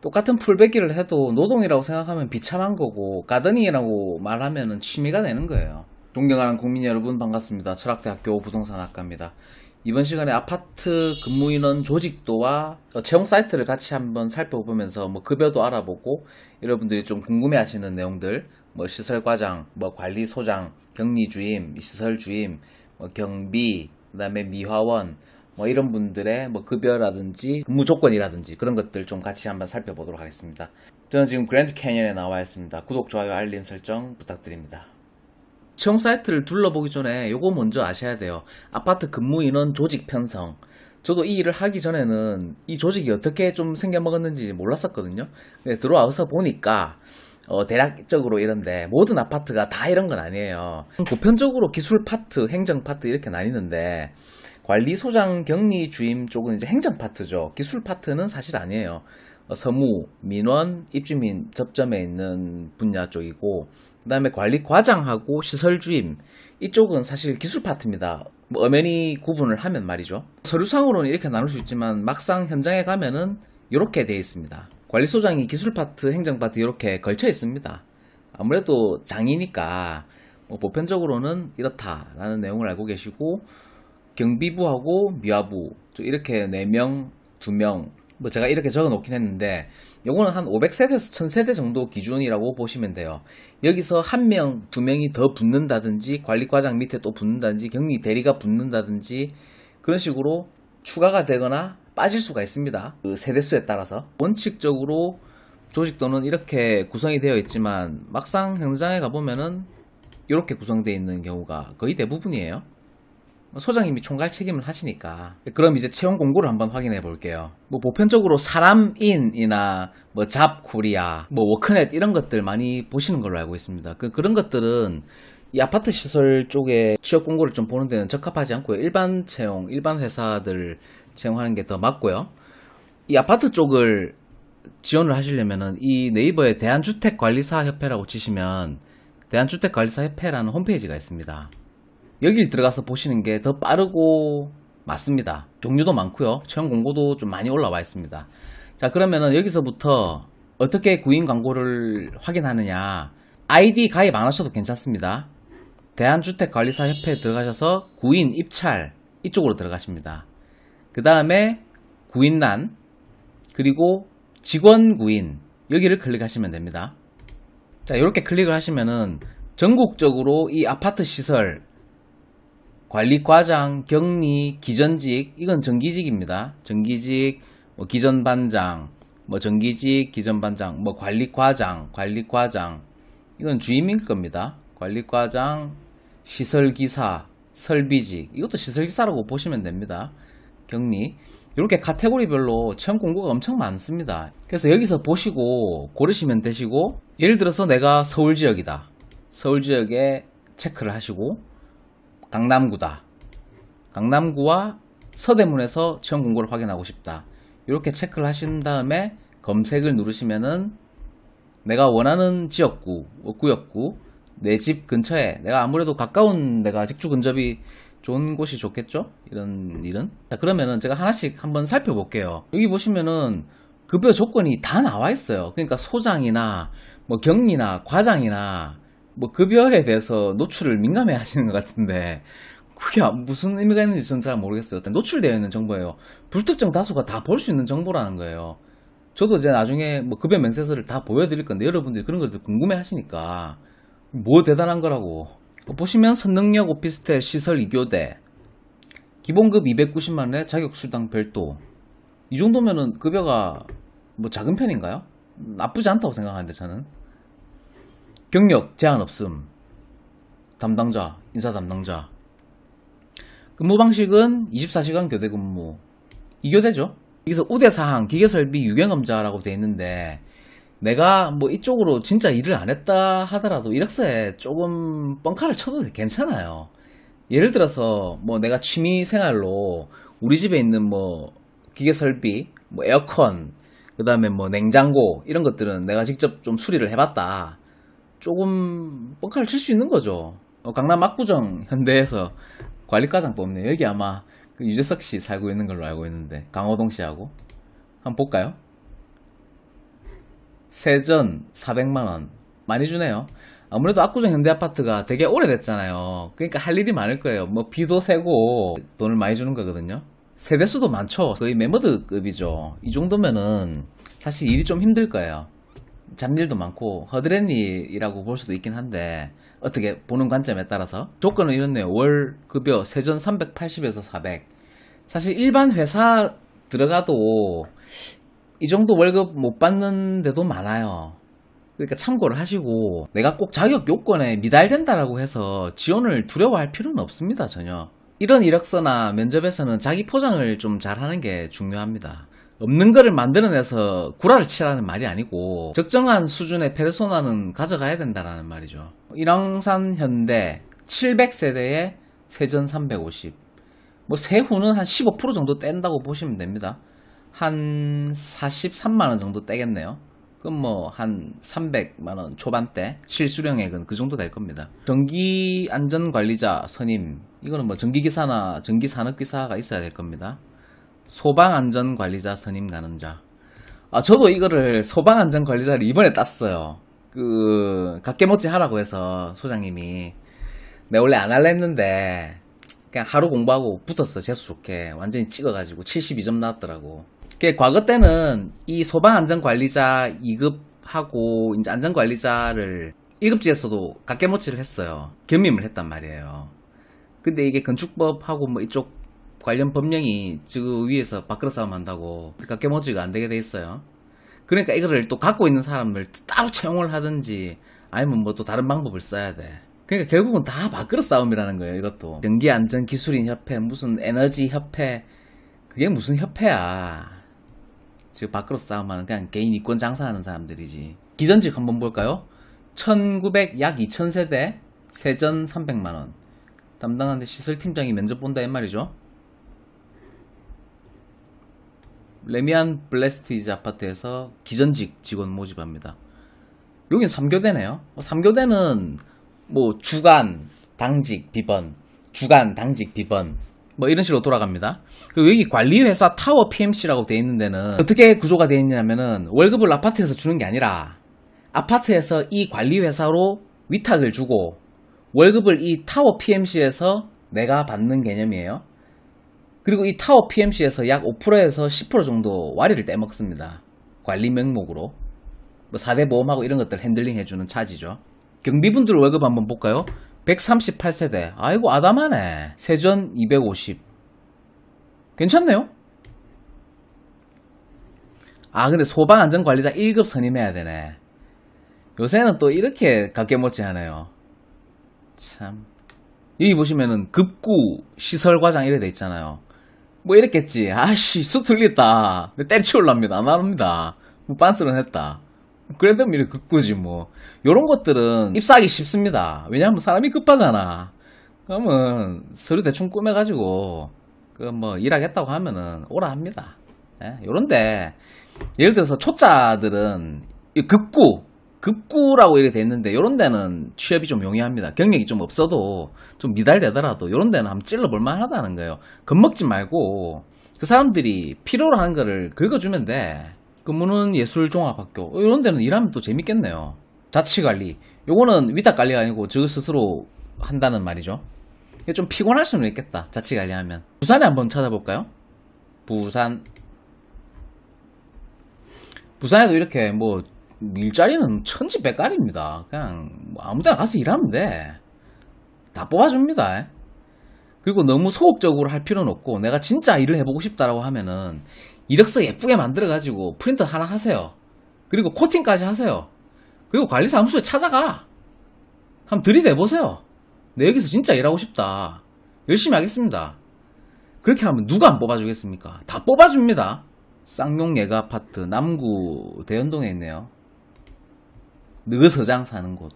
똑같은 풀베기를 해도 노동이라고 생각하면 비참한 거고 가드닝이라고 말하면 취미가 되는 거예요. 존경하는 국민 여러분 반갑습니다. 철학대학교 부동산학과입니다. 이번 시간에 아파트 근무인원 조직도와 채용 사이트를 같이 한번 살펴보면서 급여도 알아보고 여러분들이 좀 궁금해하시는 내용들 시설과장, 관리소장, 격리주임, 시설주임, 경비, 그 다음에 미화원 이런 분들의 급여라든지 근무 조건이라든지 그런 것들 좀 같이 한번 살펴보도록 하겠습니다. 저는 지금 그랜드 캐니언에 나와 있습니다. 구독, 좋아요, 알림 설정 부탁드립니다. 채용 사이트를 둘러보기 전에 요거 먼저 아셔야 돼요. 아파트 근무 인원 조직 편성. 저도 이 일을 하기 전에는 이 조직이 어떻게 좀 생겨먹었는지 몰랐었거든요. 근데 들어와서 보니까 대략적으로 이런데 모든 아파트가 다 이런 건 아니에요. 보편적으로 기술 파트, 행정 파트 이렇게 나뉘는데 관리소장, 격리, 주임 쪽은 이제 행정 파트죠. 기술 파트는 사실 아니에요. 서무, 민원, 입주민 접점에 있는 분야 쪽이고 그 다음에 관리과장하고 시설주임 이쪽은 사실 기술 파트입니다. 엄연히 구분을 하면 말이죠. 서류상으로는 이렇게 나눌 수 있지만 막상 현장에 가면은 이렇게 되어 있습니다. 관리소장이 기술 파트, 행정 파트 이렇게 걸쳐 있습니다. 아무래도 장이니까 보편적으로는 이렇다라는 내용을 알고 계시고 경비부하고 미화부 이렇게 4명, 2명 제가 이렇게 적어 놓긴 했는데 요거는 한 500세대에서 1000세대 정도 기준이라고 보시면 돼요. 여기서 1명, 2명이 더 붙는다든지 관리과장 밑에 또 붙는다든지 격리 대리가 붙는다든지 그런 식으로 추가가 되거나 빠질 수가 있습니다. 그 세대수에 따라서 원칙적으로 조직도는 이렇게 구성이 되어 있지만 막상 현장에 가보면은 이렇게 구성되어 있는 경우가 거의 대부분이에요. 소장님이 총괄 책임을 하시니까. 그럼 이제 채용 공고를 한번 확인해 볼게요. 보편적으로 사람인이나 잡코리아, 워크넷 이런 것들 많이 보시는 걸로 알고 있습니다. 그런 것들은 이 아파트 시설 쪽에 취업 공고를 좀 보는 데는 적합하지 않고요. 일반 채용, 일반 회사들 채용하는 게 더 맞고요. 이 아파트 쪽을 지원을 하시려면은 이 네이버에 대한주택관리사협회라고 치시면 대한주택관리사협회라는 홈페이지가 있습니다. 여길 들어가서 보시는 게 더 빠르고 맞습니다. 종류도 많고요. 채용 공고도 좀 많이 올라와 있습니다. 자, 그러면은 여기서부터 어떻게 구인 광고를 확인하느냐. 아이디 가입 안 하셔도 괜찮습니다. 대한주택관리사협회에 들어가셔서 구인 입찰 이쪽으로 들어가십니다. 그 다음에 구인란 그리고 직원 구인 여기를 클릭하시면 됩니다. 자, 이렇게 클릭을 하시면은 전국적으로 이 아파트 시설 관리과장, 격리, 기전직 이건 정기직입니다. 정기직, 기전반장, 정기직, 기전반장, 관리과장 이건 주임일 겁니다. 관리과장, 시설기사, 설비직 이것도 시설기사라고 보시면 됩니다. 격리 이렇게 카테고리별로 채용 공고가 엄청 많습니다. 그래서 여기서 보시고 고르시면 되시고 예를 들어서 내가 서울지역이다. 서울지역에 체크를 하시고 강남구다. 강남구와 서대문에서 채용 공고를 확인하고 싶다. 이렇게 체크를 하신 다음에 검색을 누르시면은 내가 원하는 지역구, 구역구, 내 집 근처에 내가 아무래도 가까운 데가 직주 근접이 좋은 곳이 좋겠죠? 이런 일은. 자, 그러면은 제가 하나씩 한번 살펴볼게요. 여기 보시면은 급여 조건이 다 나와 있어요. 그러니까 소장이나 격리나 과장이나 급여에 대해서 노출을 민감해 하시는 것 같은데 그게 무슨 의미가 있는지 저는 잘 모르겠어요. 노출되어 있는 정보예요. 불특정 다수가 다 볼 수 있는 정보라는 거예요. 저도 이제 나중에 급여 명세서를 다 보여드릴 건데 여러분들이 그런 것들 궁금해 하시니까 뭐 대단한 거라고. 보시면 선능력 오피스텔 시설 2교대 기본급 290만원에 자격수당 별도 이 정도면은 급여가 작은 편인가요? 나쁘지 않다고 생각하는데 저는. 경력 제한 없음. 담당자, 인사 담당자. 근무 방식은 24시간 교대 근무. 2교대죠. 여기서 우대사항, 기계설비 유경험자라고 되어 있는데 내가 이쪽으로 진짜 일을 안 했다 하더라도 이력서에 조금 뻥카를 쳐도 괜찮아요. 예를 들어서 내가 취미 생활로 우리 집에 있는 기계설비, 에어컨, 그 다음에 냉장고 이런 것들은 내가 직접 좀 수리를 해봤다. 조금 뻥카를 칠 수 있는 거죠. 강남 압구정 현대에서 관리과장 뽑네요. 여기 아마 유재석 씨 살고 있는 걸로 알고 있는데 강호동 씨하고 한번 볼까요? 세전 400만원. 많이 주네요. 아무래도 압구정 현대아파트가 되게 오래됐잖아요. 그러니까 할 일이 많을 거예요. 뭐 비도 세고 돈을 많이 주는 거거든요. 세대수도 많죠. 거의 매머드급이죠. 이 정도면은 사실 일이 좀 힘들 거예요. 잡일도 많고 허드렛 일이라고 볼 수도 있긴 한데 어떻게 보는 관점에 따라서 조건은 이렇네요. 월 급여 세전 380에서 400. 사실 일반 회사 들어가도 이 정도 월급 못 받는 데도 많아요. 그러니까 참고를 하시고 내가 꼭 자격 요건에 미달된다라고 해서 지원을 두려워할 필요는 없습니다. 전혀. 이런 이력서나 면접에서는 자기 포장을 좀 잘하는 게 중요합니다. 없는 거를 만들어내서 구라를 치라는 말이 아니고 적정한 수준의 페르소나는 가져가야 된다는 말이죠. 일왕산 현대 700세대에 세전 350. 뭐 세후는 한 15% 정도 뗀다고 보시면 됩니다. 한 43만원 정도 떼겠네요. 그럼 뭐 한 300만원 초반대, 실수령액은 그 정도 될 겁니다. 전기안전관리자 선임, 이거는 뭐 전기기사나 전기산업기사가 있어야 될 겁니다. 소방안전관리자 선임 가능자. 저도 이거를 소방안전관리자를 이번에 땄어요. 각계모찌 하라고 해서 소장님이. 내가 원래 안 할라 했는데 그냥 하루 공부하고 붙었어. 재수 좋게 완전히 찍어가지고 72점 나왔더라고. 과거 때는 이 소방안전관리자 2급하고 이제 안전관리자를 1급지에서도 각계모치를 했어요. 겸임을 했단 말이에요. 근데 이게 건축법하고 뭐 이쪽 관련 법령이 그 위에서 밥그릇 싸움 한다고 각계모치가 안 되게 돼 있어요. 그러니까 이거를 또 갖고 있는 사람을 따로 채용을 하든지 아니면 뭐 또 다른 방법을 써야 돼. 그러니까 결국은 다 밥그릇 싸움이라는 거예요. 이것도 전기안전기술인협회, 무슨 에너지협회, 그게 무슨 협회야. 지금 밥그릇 싸움하는 그냥 개인 이권 장사하는 사람들이지. 기전직 한번 볼까요? 1900 약 2000세대 세전 300만원. 담당한데 시설팀장이 면접 본다 이 말이죠. 레미안 블레스티즈 아파트에서 기전직 직원 모집합니다. 여긴 3교대네요. 3교대는 뭐 주간, 당직, 비번, 주간, 당직, 비번 뭐 이런 식으로 돌아갑니다. 그리고 여기 관리회사 타워 PMC라고 되어 있는 데는 어떻게 구조가 되어 있냐면은 월급을 아파트에서 주는 게 아니라 아파트에서 이 관리회사로 위탁을 주고 월급을 이 타워 PMC에서 내가 받는 개념이에요. 그리고 이 타워 PMC에서 약 5%에서 10% 정도 와리를 떼먹습니다. 관리 명목으로. 뭐 4대 보험하고 이런 것들 핸들링 해주는 차지죠. 경비분들 월급 한번 볼까요? 138세대. 아이고 아담하네. 세전 250. 괜찮네요. 근데 소방안전관리자 1급 선임해야 되네. 요새는 또 이렇게 각계모찌 하네요. 참. 여기 보시면은 급구 시설과장 이래 돼 있잖아요. 뭐 이랬겠지. 아씨 수 틀렸다. 때려치울랍니다. 안 합니다. 뭐 빤스런 했다. 그래도 이렇게 급구지 뭐. 요런 것들은 입사하기 쉽습니다. 왜냐하면 사람이 급하잖아. 그러면 서류 대충 꾸며가지고 뭐 일하겠다고 하면은 오라 합니다. 예? 요런데 예를 들어서 초짜들은 급구라고 이렇게 돼 있는데 요런 데는 취업이 좀 용이합니다. 경력이 좀 없어도 좀 미달되더라도 요런 데는 한번 찔러볼 만하다는 거예요. 겁먹지 말고 그 사람들이 필요로 하는 거를 긁어주면 돼. 근무는 예술종합학교 이런 데는 일하면 또 재밌겠네요. 자치관리 요거는 위탁관리가 아니고 저 스스로 한다는 말이죠. 좀 피곤할 수는 있겠다. 자치관리하면. 부산에 한번 찾아볼까요? 부산에도 이렇게 뭐 일자리는 천지백갈입니다. 그냥 뭐 아무데나 가서 일하면 돼. 다 뽑아줍니다. 그리고 너무 소극적으로 할 필요는 없고 내가 진짜 일을 해보고 싶다라고 하면은 이력서 예쁘게 만들어가지고 프린터 하나 하세요. 그리고 코팅까지 하세요. 그리고 관리사무소에 찾아가. 한번 들이대보세요. 내 여기서 진짜 일하고 싶다. 열심히 하겠습니다. 그렇게 하면 누가 안 뽑아주겠습니까? 다 뽑아줍니다. 쌍용 예가 아파트 남구 대연동에 있네요. 느서장 사는 곳.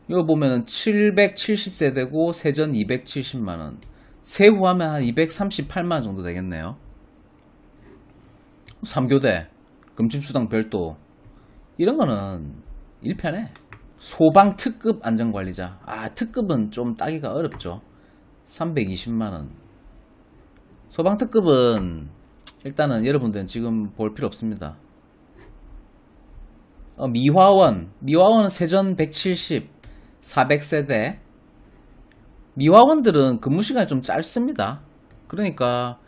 이거 보면은 770세대고 세전 270만원. 세후 하면 한 238만원 정도 되겠네요. 3교대, 금침수당 별도. 이런 거는 1편에. 소방 특급 안전관리자. 특급은 좀 따기가 어렵죠. 320만원. 소방 특급은 일단은 여러분들은 지금 볼 필요 없습니다. 미화원은 세전 170, 400세대. 미화원들은 근무 시간이 좀 짧습니다. 그러니까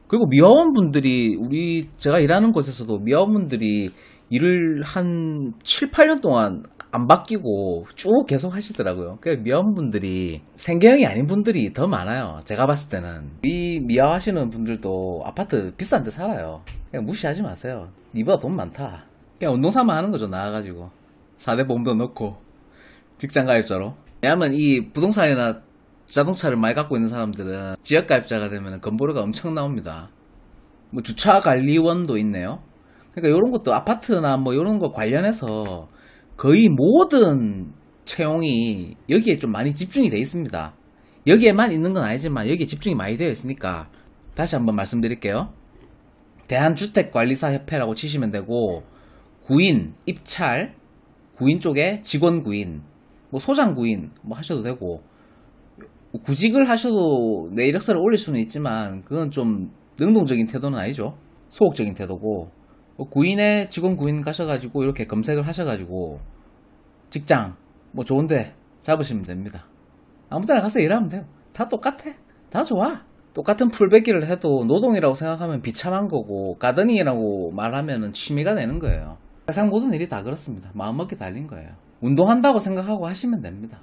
그리고 미화원 분들이 제가 일하는 곳에서도 미화원 분들이 일을 한 7, 8년 동안 안 바뀌고 쭉 계속 하시더라고요. 그러니까 미화원 분들이 생계형이 아닌 분들이 더 많아요. 제가 봤을 때는 이 미화하시는 분들도 아파트 비싼 데 살아요. 그냥 무시하지 마세요. 니보다 돈 많다. 그냥 운동삼아 하는 거죠. 나와가지고 4대 보험도 넣고 직장 가입자로. 왜냐하면 이 부동산이나 자동차를 많이 갖고 있는 사람들은 지역 가입자가 되면 건보료가 엄청 나옵니다. 뭐 주차 관리원도 있네요. 그러니까 이런 것도 아파트나 뭐 이런 거 관련해서 거의 모든 채용이 여기에 좀 많이 집중이 되어 있습니다. 여기에만 있는 건 아니지만 여기에 집중이 많이 되어 있으니까 다시 한번 말씀드릴게요. 대한주택관리사협회라고 치시면 되고, 구인, 입찰, 구인 쪽에 직원 구인, 뭐 소장 구인 뭐 하셔도 되고, 구직을 하셔도 내 이력서를 올릴 수는 있지만 그건 좀 능동적인 태도는 아니죠. 소극적인 태도고, 구인에 직원 구인 가셔가지고 이렇게 검색을 하셔가지고 직장 뭐 좋은데 잡으시면 됩니다. 아무 데나 가서 일하면 돼요. 다 똑같아. 다 좋아. 똑같은 풀베기를 해도 노동이라고 생각하면 비참한 거고, 가드닝이라고 말하면 취미가 되는 거예요. 세상 모든 일이 다 그렇습니다. 마음먹기 달린 거예요. 운동한다고 생각하고 하시면 됩니다.